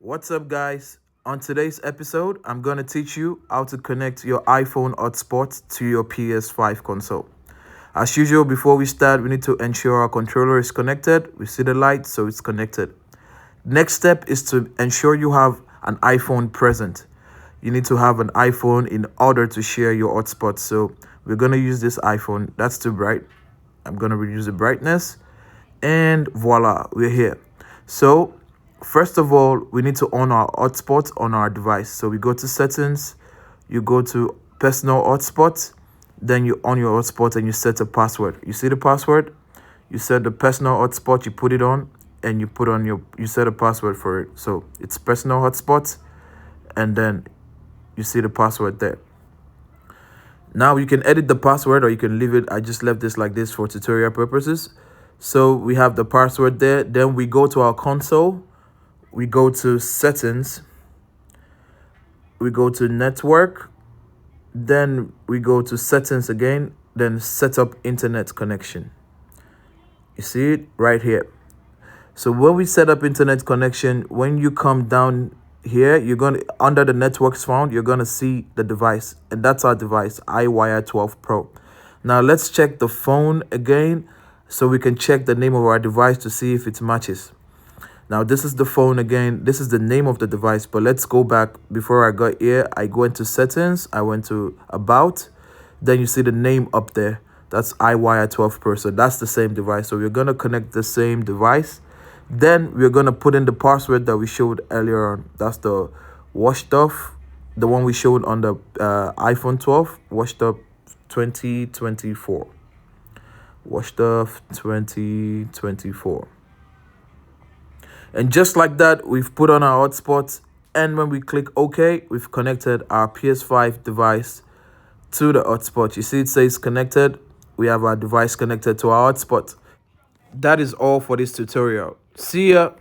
What's up, guys? On today's episode, I'm going to teach you how to connect your iPhone hotspot to your PS5 console. As usual, before we start, we need to ensure our controller is connected. We see the light, so it's connected. Next step is to ensure you have an iPhone present. You need to have an iPhone in order to share your hotspot. So we're going to use this iPhone. That's too bright. I'm going to reduce the brightness. And voila, we're here. So first of all, we need to on our hotspot on our device. So we go to settings, you go to personal hotspot, then you on your hotspot and you set a password. You see the password? You set the personal hotspot, you put it on, and you set a password for it. So it's personal hotspot, and then you see the password there. Now you can edit the password or you can leave it. I just left this like this for tutorial purposes. So we have the password there. Then we go to our console. We go to settings. We go to network. Then we go to settings again. Then set up internet connection. You see it right here. So when we set up internet connection, when you come down here, you're going to, under the networks found, you're going to see the device. And that's our device, iWire 12 Pro. Now let's check the phone again so we can check the name of our device to see if it matches. Now this is the phone again. This is the name of the device, but let's go back. Before I got here, I go into settings. I went to about. Then you see the name up there. That's iWire 12 Pro. So that's the same device. So we're going to connect the same device. Then we're going to put in the password that we showed earlier on. That's the washed off, the one we showed on the iPhone 12, washed up 2024. Washed off 2024. And just like that, we've put on our hotspot. And when we click OK, we've connected our PS5 device to the hotspot. You see it says connected. We have our device connected to our hotspot. That is all for this tutorial. See ya.